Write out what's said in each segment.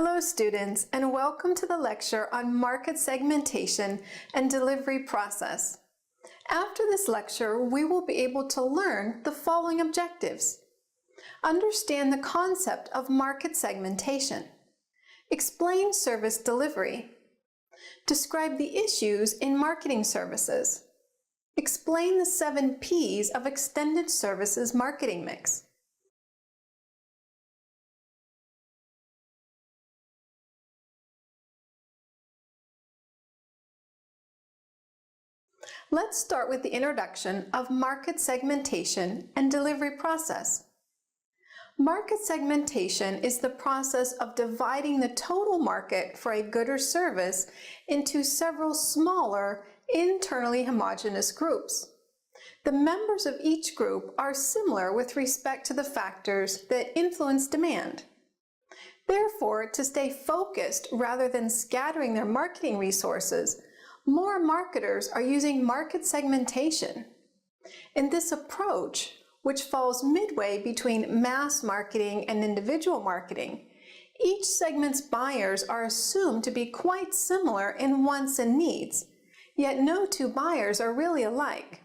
Hello students, and welcome to the lecture on market segmentation and delivery process. After this lecture, we will be able to learn the following objectives. Understand the concept of market segmentation. Explain service delivery. Describe the issues in marketing services. Explain the 7 P's of extended services marketing mix. Let's start with the introduction of market segmentation and delivery process. Market segmentation is the process of dividing the total market for a good or service into several smaller, internally homogeneous groups. The members of each group are similar with respect to the factors that influence demand. Therefore, to stay focused rather than scattering their marketing resources, more marketers are using market segmentation. In this approach, which falls midway between mass marketing and individual marketing, each segment's buyers are assumed to be quite similar in wants and needs, yet no two buyers are really alike.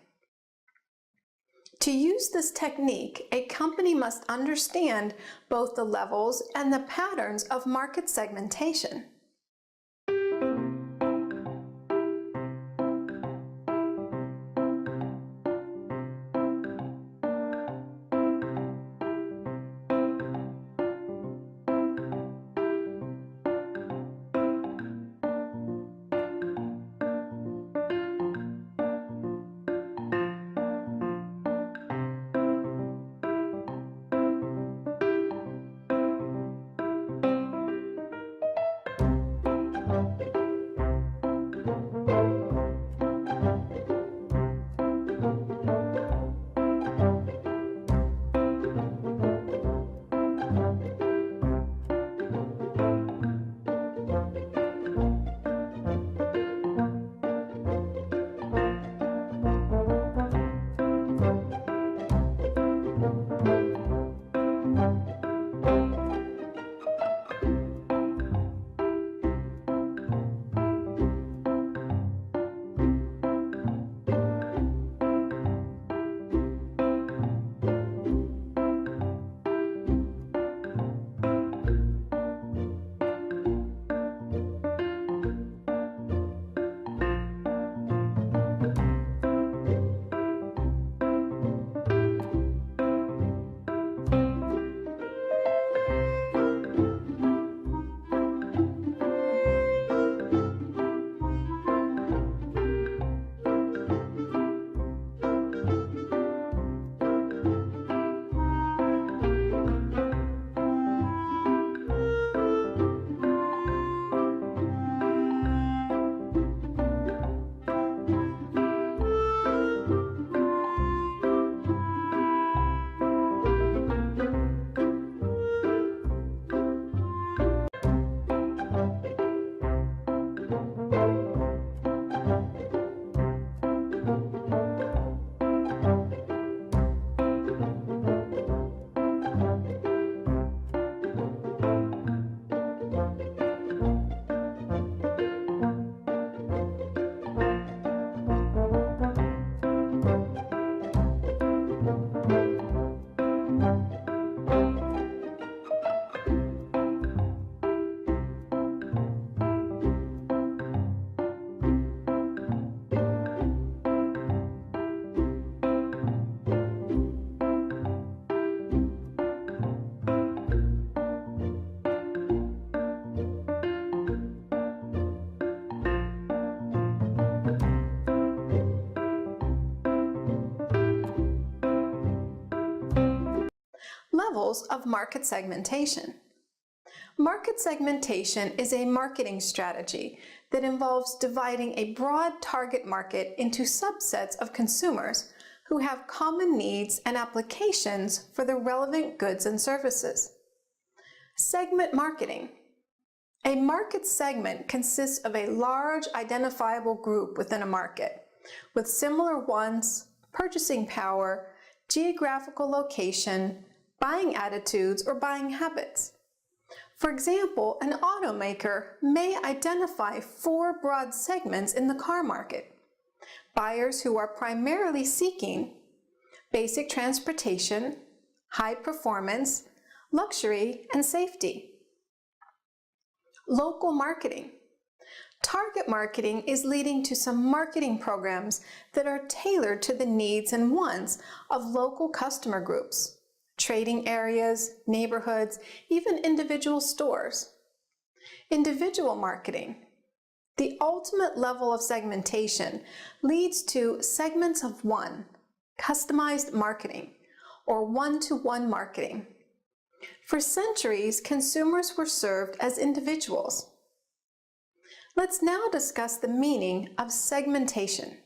To use this technique, a company must understand both the levels and the patterns of market segmentation. Levels of market segmentation. Market segmentation is a marketing strategy that involves dividing a broad target market into subsets of consumers who have common needs and applications for the relevant goods and services. Segment marketing. A market segment consists of a large identifiable group within a market with similar wants, purchasing power, geographical location, buying attitudes, or buying habits. For example, an automaker may identify 4 broad segments in the car market. Buyers who are primarily seeking basic transportation, high performance, luxury, and safety. Local marketing. Target marketing is leading to some marketing programs that are tailored to the needs and wants of local customer groups, trading areas, neighborhoods, even individual stores. Individual marketing. The ultimate level of segmentation leads to segments of one, customized marketing, or one-to-one marketing. For centuries, consumers were served as individuals. Let's now discuss the meaning of segmentation.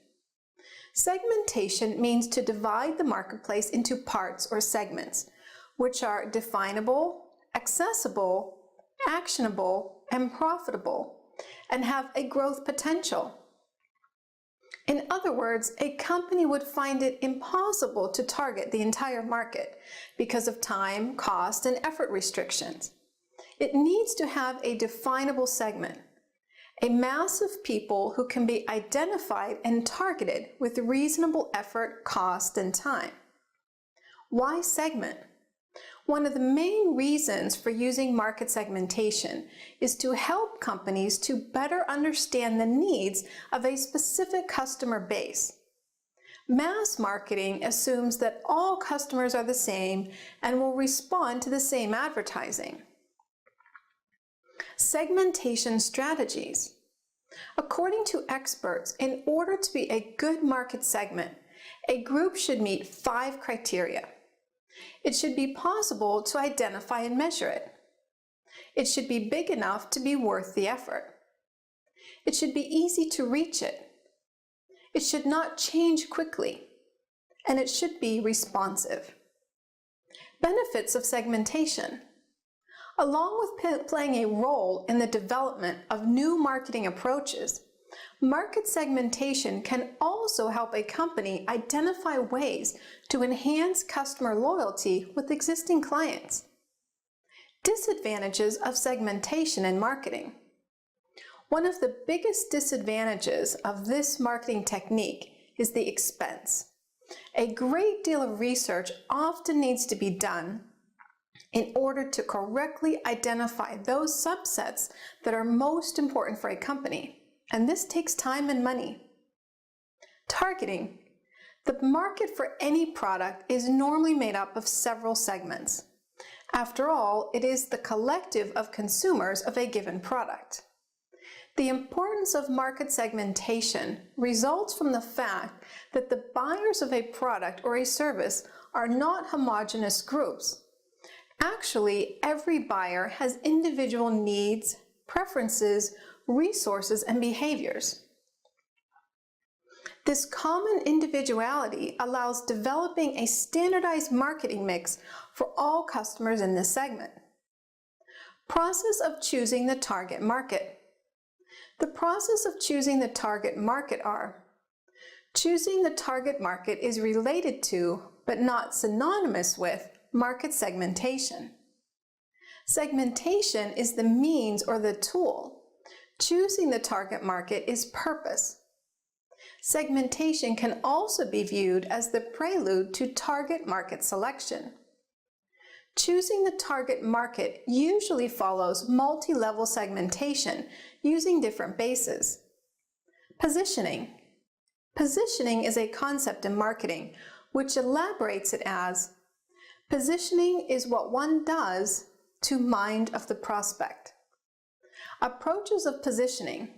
Segmentation means to divide the marketplace into parts or segments, which are definable, accessible, actionable, and profitable, and have a growth potential. In other words, a company would find it impossible to target the entire market because of time, cost, and effort restrictions. It needs to have a definable segment, a mass of people who can be identified and targeted with reasonable effort, cost, and time. Why segment? One of the main reasons for using market segmentation is to help companies to better understand the needs of a specific customer base. Mass marketing assumes that all customers are the same and will respond to the same advertising. Segmentation strategies. According to experts, in order to be a good market segment, a group should meet 5 criteria. It should be possible to identify and measure it. It should be big enough to be worth the effort. It should be easy to reach it. It should not change quickly. And it should be responsive. Benefits of segmentation. Along with playing a role in the development of new marketing approaches, market segmentation can also help a company identify ways to enhance customer loyalty with existing clients. Disadvantages of segmentation in marketing. One of the biggest disadvantages of this marketing technique is the expense. A great deal of research often needs to be done in order to correctly identify those subsets that are most important for a company. And this takes time and money. Targeting. The market for any product is normally made up of several segments. After all, it is the collective of consumers of a given product. The importance of market segmentation results from the fact that the buyers of a product or a service are not homogeneous groups. Actually, every buyer has individual needs, preferences, resources, and behaviors. This common individuality allows developing a standardized marketing mix for all customers in this segment. Process of choosing the target market. The process of choosing the target market are: choosing the target market is related to, but not synonymous with, market segmentation. Segmentation is the means or the tool. Choosing the target market is purpose. Segmentation can also be viewed as the prelude to target market selection. Choosing the target market usually follows multi-level segmentation using different bases. Positioning. Positioning is a concept in marketing which elaborates it as: positioning is what one does to mind of the prospect. Approaches of positioning.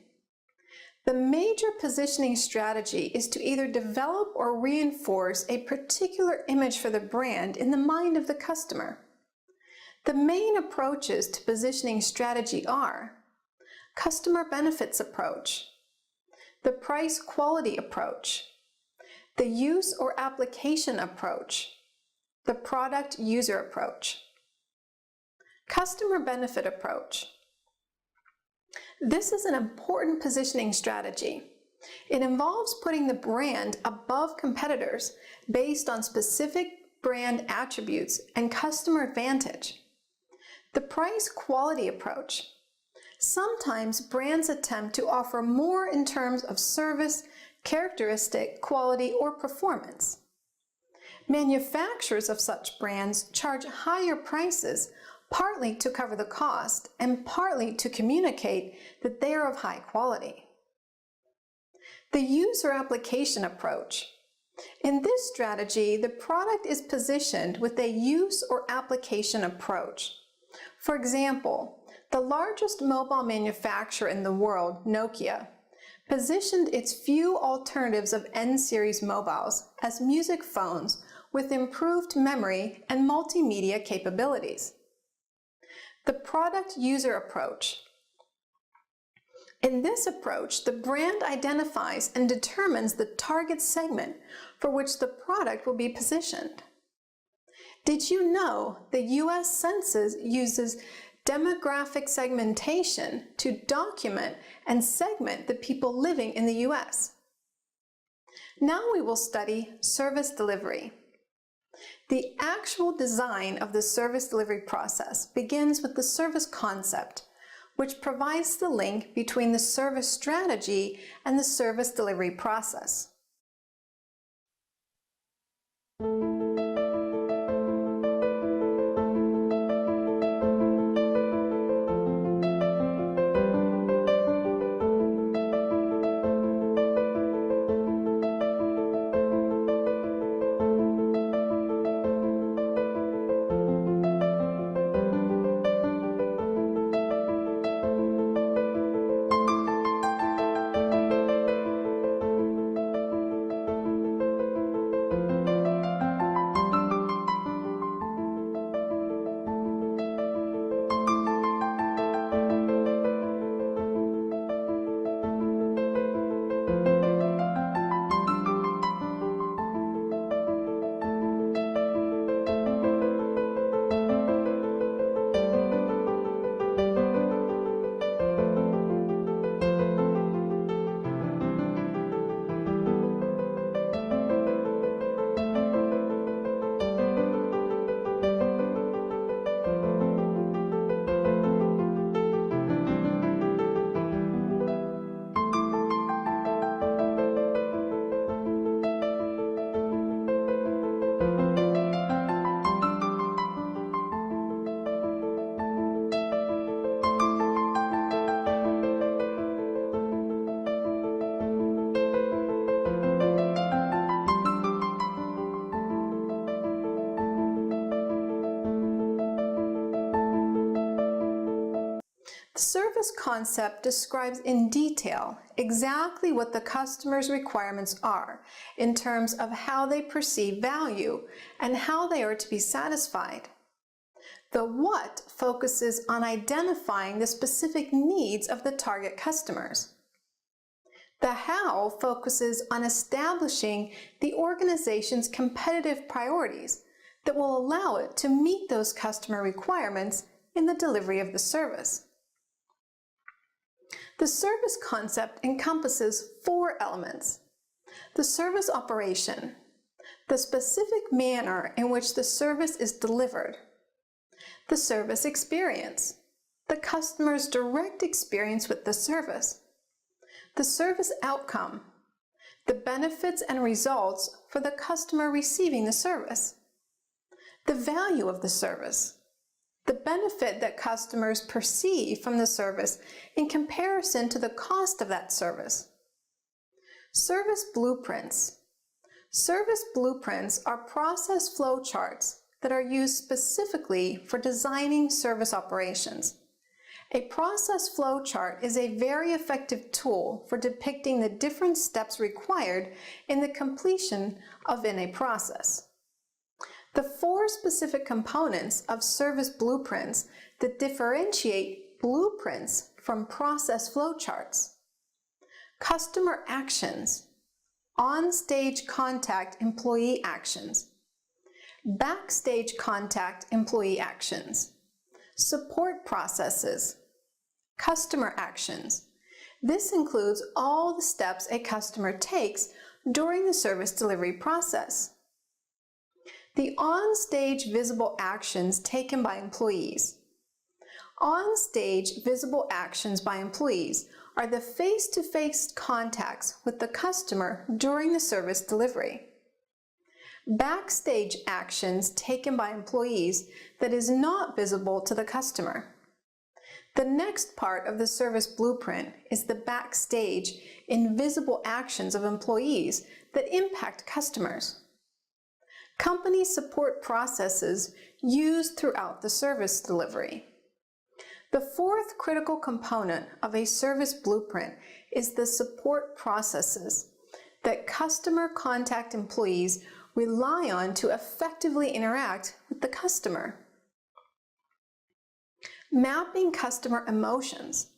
The major positioning strategy is to either develop or reinforce a particular image for the brand in the mind of the customer. The main approaches to positioning strategy are: customer benefits approach, the price quality approach, the use or application approach, the product user approach. Customer benefit approach. This is an important positioning strategy. It involves putting the brand above competitors based on specific brand attributes and customer advantage. The price-quality approach. Sometimes brands attempt to offer more in terms of service, characteristic, quality, or performance. Manufacturers of such brands charge higher prices, partly to cover the cost and partly to communicate that they are of high quality. The user application approach. In this strategy, the product is positioned with a use or application approach. For example, the largest mobile manufacturer in the world, Nokia, positioned its few alternatives of N-series mobiles as music phones with improved memory and multimedia capabilities. The product user approach. In this approach, the brand identifies and determines the target segment for which the product will be positioned. Did you know the U.S. Census uses demographic segmentation to document and segment the people living in the U.S.? Now we will study service delivery. The actual design of the service delivery process begins with the service concept, which provides the link between the service strategy and the service delivery process. The service concept describes in detail exactly what the customer's requirements are in terms of how they perceive value and how they are to be satisfied. The what focuses on identifying the specific needs of the target customers. The how focuses on establishing the organization's competitive priorities that will allow it to meet those customer requirements in the delivery of the service. The service concept encompasses 4 elements: the service operation, the specific manner in which the service is delivered, the service experience, the customer's direct experience with the service, the service outcome, the benefits and results for the customer receiving the service, the value of the service, the benefit that customers perceive from the service in comparison to the cost of that service. Service blueprints. Service blueprints are process flow charts that are used specifically for designing service operations. A process flow chart is a very effective tool for depicting the different steps required in the completion of a process. The 4 specific components of service blueprints that differentiate blueprints from process flowcharts: customer actions, on-stage contact employee actions, backstage contact employee actions, support processes, customer actions. This includes all the steps a customer takes during the service delivery process. The on-stage visible actions taken by employees, On-stage visible actions by employees are the face-to-face contacts with the customer during the service delivery. Backstage actions taken by employees that is not visible to the customer. The next part of the service blueprint is the backstage invisible actions of employees that impact customers. Company support processes used throughout the service delivery. The fourth critical component of a service blueprint is the support processes that customer contact employees rely on to effectively interact with the customer. Mapping customer emotions.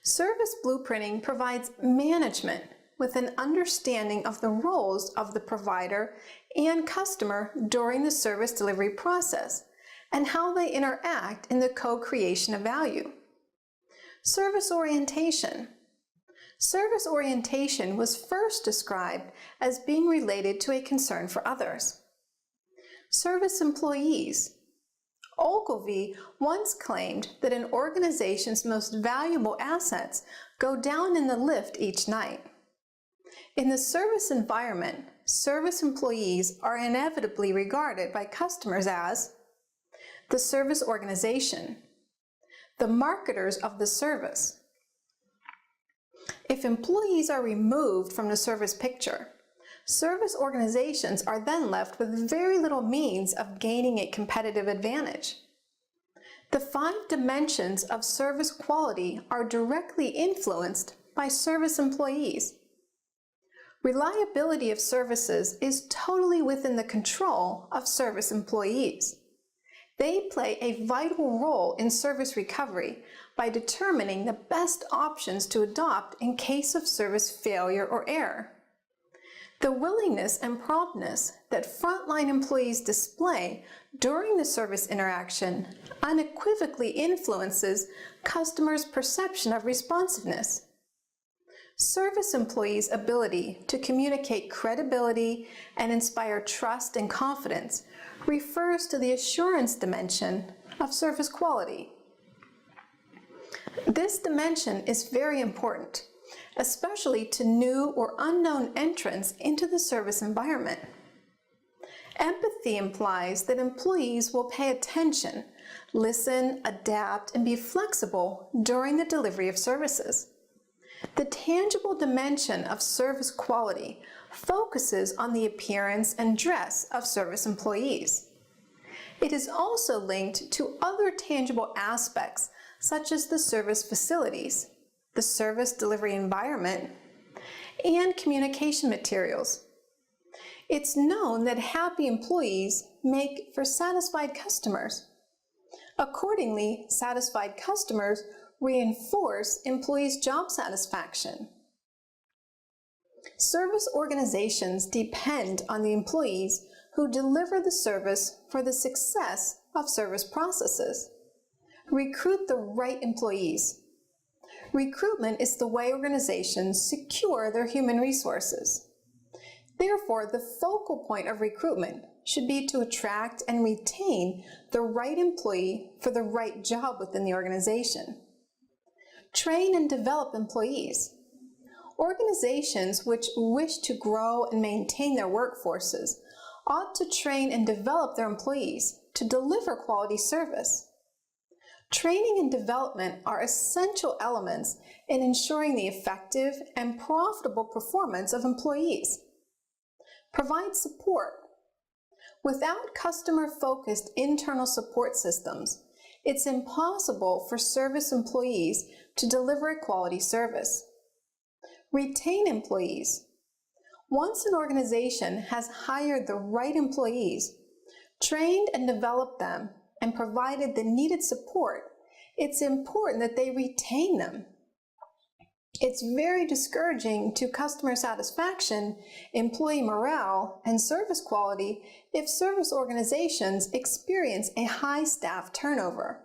Service blueprinting provides management with an understanding of the roles of the provider and customer during the service delivery process and how they interact in the co-creation of value. Service orientation. Service orientation was first described as being related to a concern for others. Service employees. Ogilvy once claimed that an organization's most valuable assets go down in the lift each night. In the service environment, service employees are inevitably regarded by customers as the service organization, the marketers of the service. If employees are removed from the service picture, service organizations are then left with very little means of gaining a competitive advantage. The 5 dimensions of service quality are directly influenced by service employees. Reliability of services is totally within the control of service employees. They play a vital role in service recovery by determining the best options to adopt in case of service failure or error. The willingness and promptness that frontline employees display during the service interaction unequivocally influences customers' perception of responsiveness. Service employees' ability to communicate credibility and inspire trust and confidence refers to the assurance dimension of service quality. This dimension is very important, especially to new or unknown entrants into the service environment. Empathy implies that employees will pay attention, listen, adapt, and be flexible during the delivery of services. The tangible dimension of service quality focuses on the appearance and dress of service employees. It is also linked to other tangible aspects such as the service facilities, the service delivery environment, and communication materials. It's known that happy employees make for satisfied customers. Accordingly, satisfied customers reinforce employees' job satisfaction. Service organizations depend on the employees who deliver the service for the success of service processes. Recruit the right employees. Recruitment is the way organizations secure their human resources. Therefore, the focal point of recruitment should be to attract and retain the right employee for the right job within the organization. Train and develop employees. Organizations which wish to grow and maintain their workforces ought to train and develop their employees to deliver quality service. Training and development are essential elements in ensuring the effective and profitable performance of employees. Provide support. Without customer-focused internal support systems, it's impossible for service employees to deliver a quality service. Retain employees. Once an organization has hired the right employees, trained and developed them, and provided the needed support, it's important that they retain them. It's very discouraging to customer satisfaction, employee morale, and service quality if service organizations experience a high staff turnover.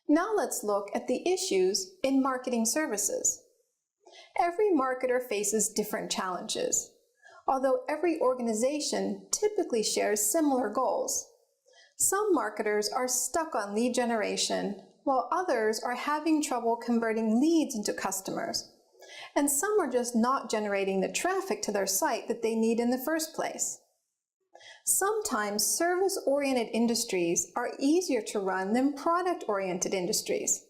Now let's look at the issues in marketing services. Every marketer faces different challenges, although every organization typically shares similar goals. Some marketers are stuck on lead generation, while others are having trouble converting leads into customers, and some are just not generating the traffic to their site that they need in the first place. Sometimes service-oriented industries are easier to run than product-oriented industries.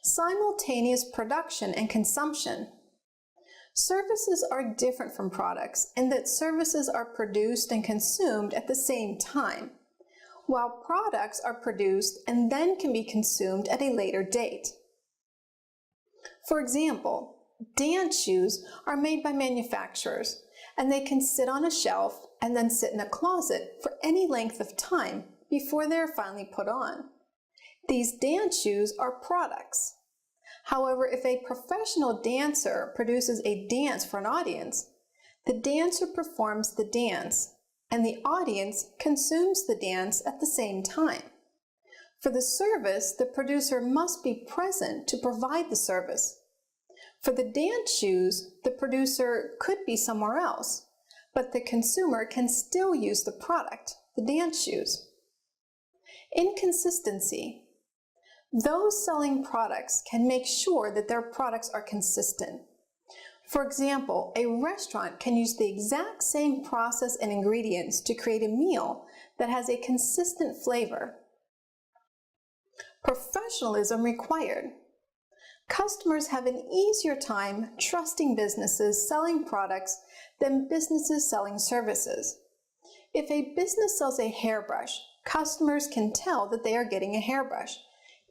Simultaneous production and consumption. Services are different from products in that services are produced and consumed at the same time, while products are produced and then can be consumed at a later date. For example, dance shoes are made by manufacturers, and they can sit on a shelf and then sit in a closet for any length of time before they are finally put on. These dance shoes are products. However, if a professional dancer produces a dance for an audience, the dancer performs the dance, and the audience consumes the dance at the same time. For the service, the producer must be present to provide the service. For the dance shoes, the producer could be somewhere else, but the consumer can still use the product, the dance shoes. Inconsistency. Those selling products can make sure that their products are consistent. For example, a restaurant can use the exact same process and ingredients to create a meal that has a consistent flavor. Professionalism required. Customers have an easier time trusting businesses selling products than businesses selling services. If a business sells a hairbrush, customers can tell that they are getting a hairbrush,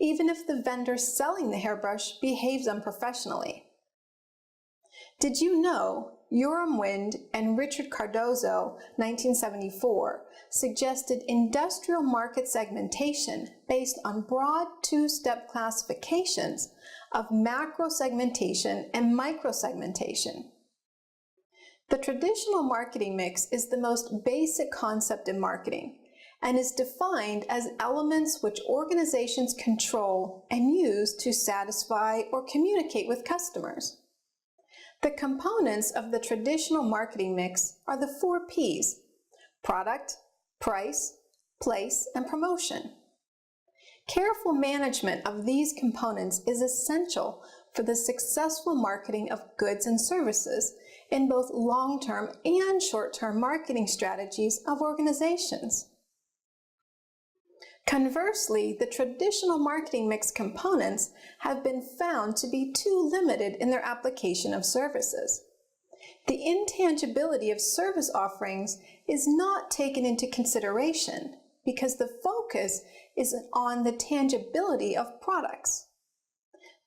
even if the vendor selling the hairbrush behaves unprofessionally. Did you know Yoram Wind and Richard Cardozo, 1974, suggested industrial market segmentation based on broad two-step classifications of macro segmentation and micro segmentation? The traditional marketing mix is the most basic concept in marketing and is defined as elements which organizations control and use to satisfy or communicate with customers. The components of the traditional marketing mix are the 4 P's: product, price, place, and promotion. Careful management of these components is essential for the successful marketing of goods and services in both long-term and short-term marketing strategies of organizations. Conversely, the traditional marketing mix components have been found to be too limited in their application of services. The intangibility of service offerings is not taken into consideration because the focus is on the tangibility of products.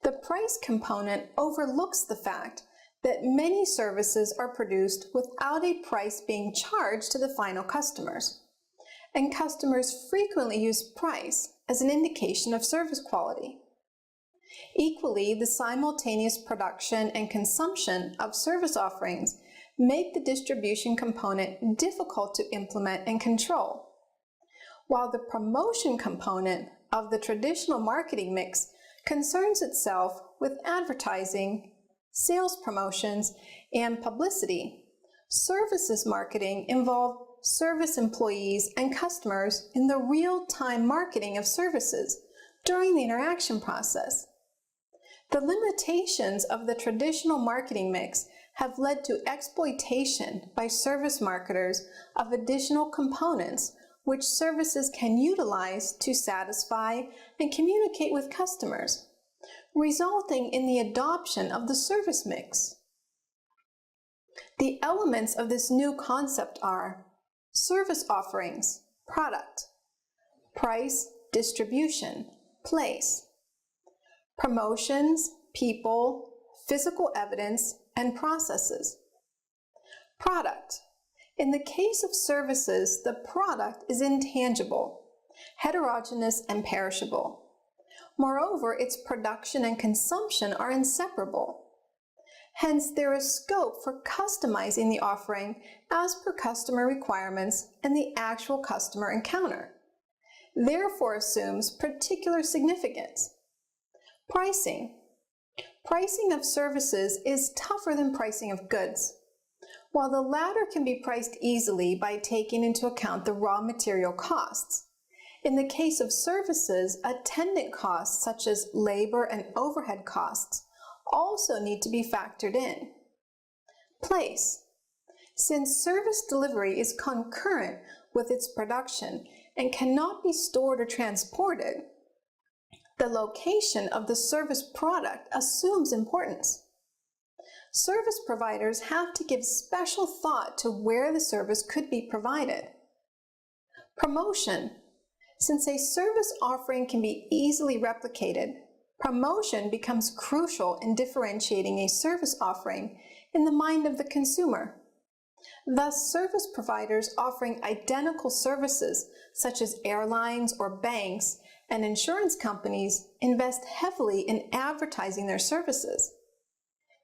The price component overlooks the fact that many services are produced without a price being charged to the final customers, and customers frequently use price as an indication of service quality. Equally, the simultaneous production and consumption of service offerings make the distribution component difficult to implement and control, while the promotion component of the traditional marketing mix concerns itself with advertising, sales promotions, and publicity. Services marketing involves service employees and customers in the real-time marketing of services during the interaction process. The limitations of the traditional marketing mix have led to exploitation by service marketers of additional components which services can utilize to satisfy and communicate with customers, resulting in the adoption of the service mix. The elements of this new concept are service offerings, product, price, distribution, place, promotions, people, physical evidence, and processes. Product. In the case of services, the product is intangible, heterogeneous, and perishable. Moreover, its production and consumption are inseparable. Hence, there is scope for customizing the offering as per customer requirements and the actual customer encounter. Therefore assumes particular significance. Pricing. Pricing of services is tougher than pricing of goods. While the latter can be priced easily by taking into account the raw material costs, In the case of services, attendant costs such as labor and overhead costs also need to be factored in. Place. Since service delivery is concurrent with its production and cannot be stored or transported, the location of the service product assumes importance. Service providers have to give special thought to where the service could be provided. Promotion. Since a service offering can be easily replicated, promotion becomes crucial in differentiating a service offering in the mind of the consumer. Thus, service providers offering identical services, such as airlines or banks and insurance companies, invest heavily in advertising their services.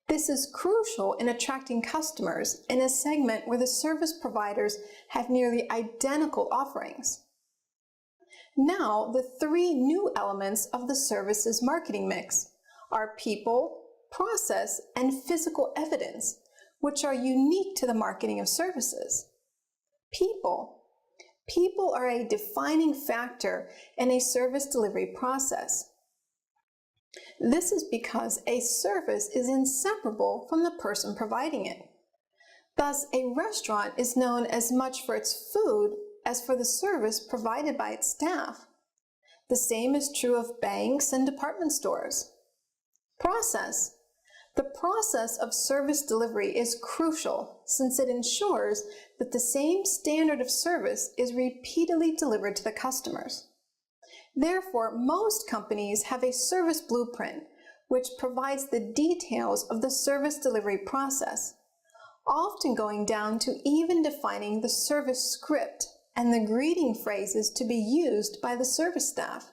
This is crucial in attracting customers in a segment where the service providers have nearly identical offerings. Now, the three new elements of the services marketing mix are people, process, and physical evidence, which are unique to the marketing of services. People. People are a defining factor in a service delivery process. This is because a service is inseparable from the person providing it. Thus, a restaurant is known as much for its food as for the service provided by its staff. The same is true of banks and department stores. Process. The process of service delivery is crucial since it ensures that the same standard of service is repeatedly delivered to the customers. Therefore, most companies have a service blueprint which provides the details of the service delivery process, often going down to even defining the service script and the greeting phrases to be used by the service staff.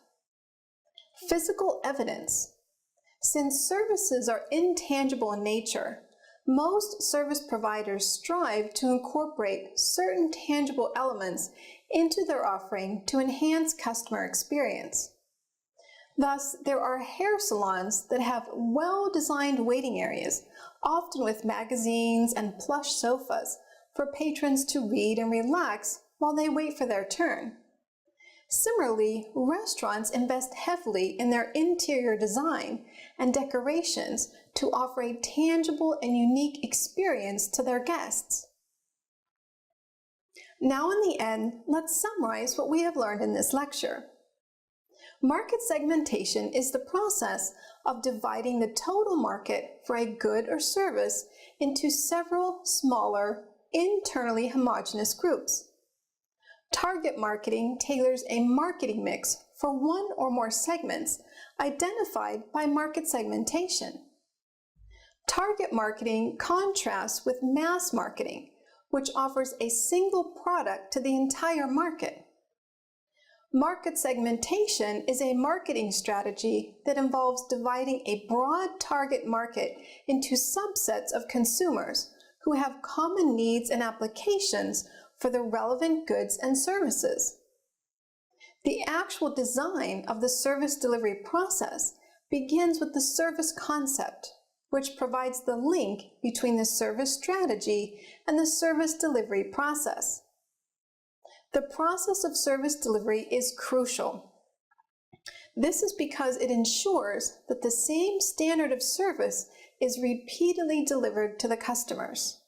Physical evidence. Since services are intangible in nature, most service providers strive to incorporate certain tangible elements into their offering to enhance customer experience. Thus, there are hair salons that have well-designed waiting areas, often with magazines and plush sofas, for patrons to read and relax while they wait for their turn. Similarly, restaurants invest heavily in their interior design and decorations to offer a tangible and unique experience to their guests. Now in the end, let's summarize what we have learned in this lecture. Market segmentation is the process of dividing the total market for a good or service into several smaller, internally homogeneous groups. Target marketing tailors a marketing mix for one or more segments identified by market segmentation. Target marketing contrasts with mass marketing, which offers a single product to the entire market. Market segmentation is a marketing strategy that involves dividing a broad target market into subsets of consumers who have common needs and applications for the relevant goods and services. The actual design of the service delivery process begins with the service concept, which provides the link between the service strategy and the service delivery process. The process of service delivery is crucial. This is because it ensures that the same standard of service is repeatedly delivered to the customers.